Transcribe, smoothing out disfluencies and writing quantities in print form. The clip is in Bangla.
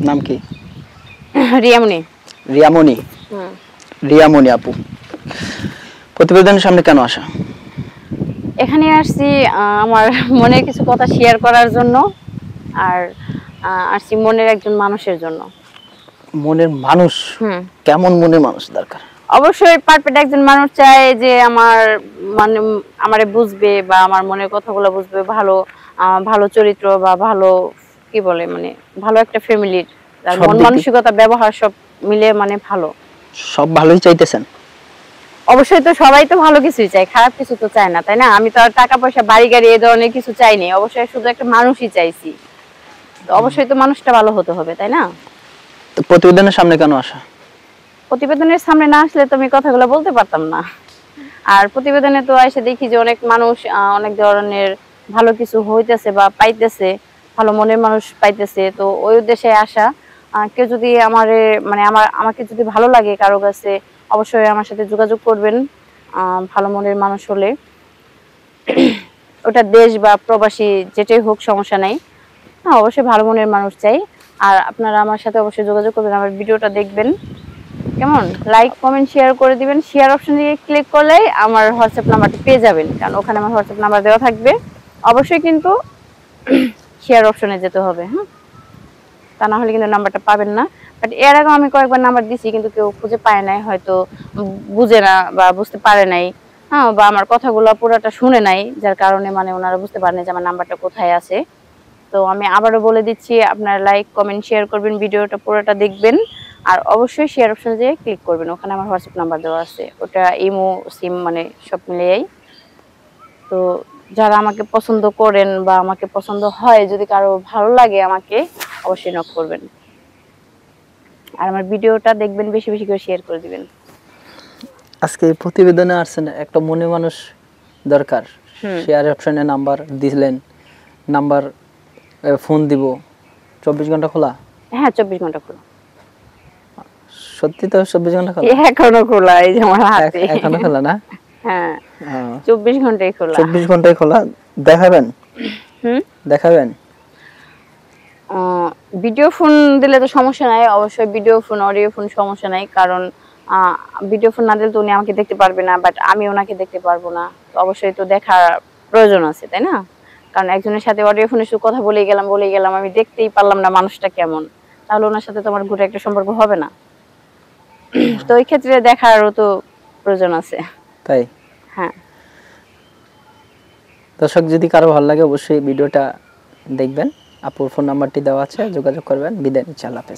নাম কি? রিয়ামণি। রিয়ামণি। রিয়ামণি আপু, প্রতিবেদনের সামনে কেন আসা? এখানে আসছি আমার মনের কিছু কথা শেয়ার করার জন্য, আর আসছি মনের একজন মানুষের জন্য। মনের মানুষ? কেমন মনের মানুষ দরকার? অবশ্যই পারফেক্ট একজন মানুষ চাই যে আমার মানে আমারে বুঝবে বা আমার মনের কথাগুলো বুঝবে, ভালো ভালো চরিত্র বা ভালো কি বলে মানে ভালো একটা ফ্যামিলির, তার মন মানসিকতা ব্যবহার সব মিলে মানে ভালো। সব ভালোই চাইতেছেন? অবশ্যই, তো সবাই তো ভালো কিছুই চায়, খারাপ কিছু তো চায় না, তাই না? আমি তো আর টাকা পয়সা বাড়ি গাড়ি এই ধরনের কিছু চাইনি, অবশ্যই শুধু একটা মানুষই চাইছি। তো অবশ্যই তো মানুষটা ভালো হতে হবে, তাই না? তো প্রতিবেদনের সামনে কেন আসা? প্রতিবেদনের সামনে না আসলে তো আমি কথাগুলো বলতে পারতাম না। আর প্রতিবেদনে তো এসে দেখি যে অনেক মানুষ অনেক ধরনের ভালো কিছু হইতেছে বা পাইতেছে, ভালো মনের মানুষ পাইতেছে। তো ওই উদ্দেশ্যে আসা। কেউ যদি মানে আমাকে যদি ভালো লাগে কারো কাছে, অবশ্যই আমার সাথে যোগাযোগ করবেন। ভালো মনের মানুষ হলে ওটা দেশ বা প্রবাসী যেটাই হোক সমস্যা নাই। হ্যাঁ, অবশ্যই ভালো মনের মানুষ চাই। আর আপনারা আমার সাথে অবশ্যই যোগাযোগ করবেন, আমার ভিডিওটা দেখবেন। কেমন? লাইক কমেন্ট শেয়ার করে দিবেন। শেয়ার অপশনে ক্লিক করলেই আমার হোয়াটসঅ্যাপ নাম্বারটা পেয়ে যাবেন, কারণ ওখানে আমার হোয়াটসঅ্যাপ নাম্বার দেওয়া থাকবে। অবশ্যই কিন্তু শেয়ার অপশনে যেতে হবে, হ্যাঁ, তা না হলে কিন্তু নাম্বারটা পাবেন না। বাট এর আগে আমি কয়েকবার নাম্বার দিছি, কিন্তু কেউ খুঁজে পায় নাই, হয়তো বুঝে না বা বুঝতে পারে নাই, হ্যাঁ, বা আমার কথাগুলো পুরোটা শুনে নাই, যার কারণে মানে ওনারা বুঝতে পারেনি যে আমার নাম্বারটা কোথায় আছে। তো আমি আবারও বলে দিচ্ছি, আপনারা লাইক কমেন্ট শেয়ার করবেন, ভিডিওটা পুরোটা দেখবেন। আর অবশ্যই শেয়ার অপশনে যেয়ে ক্লিক করবেন, ওখানে আমার হোয়াটসঅ্যাপ নাম্বার দেওয়া আছে, ওটা ইমো সিম মানে সব মিলিয়েই। তো যারা আমাকে পছন্দ করেন বা আমাকে পছন্দ হয়, যদি কারো ভালো লাগে আমাকে, অবশ্যই নক করবেন। আর আমার ভিডিওটা দেখবেন, বেশি বেশি করে শেয়ার করে দিবেন। আজকে প্রতিবেদনে আসছেন, একটা মনে মানুষ দরকার। শেয়ার অপশনে নাম্বার দিলেন, নাম্বার ফোন দিব। 24 ঘন্টা খোলা? হ্যাঁ, 24 ঘন্টা খোলা। সত্যি তো 24 ঘন্টা খোলা? এখনো খোলা, এই যে আমার হাতে এখনো খোলা না? হ্যাঁ, 24 ঘন্টাই খোলা। 24 ঘন্টাই খোলা। দেখাবেন? দেখাবেন? ভিডিও ফোন দিলে তো সমস্যা নাই, অবশ্যই ভিডিও ফোন অডিও ফোন সমস্যা নাই, কারণ ভিডিও ফোন না দিলে তো উনি আমাকে দেখতে পারবে না, বাট আমি ওনাকে দেখতে পারবো না। তো অবশ্যই তো দেখার প্রয়োজন আছে, তাই না? কারণ একজনের সাথে অডিও ফোনে শুধু কথা বলেই গেলাম, আমি দেখতেই পারলাম না মানুষটা কেমন, তাহলে ওনার সাথে তো আমার ঘুরে একটা সম্পর্ক হবে না। তো এই ক্ষেত্রে দেখারও তো প্রয়োজন আছে, তাই? হ্যাঁ। দর্শক, যদি কারো ভালো লাগে অবশ্যই ভিডিওটা দেখবেন। আপুর ফোন নাম্বারটি দেওয়া আছে, যোগাযোগ করবেন। বিদায় নিচ্ছি, আল্লাহ হাফেজ।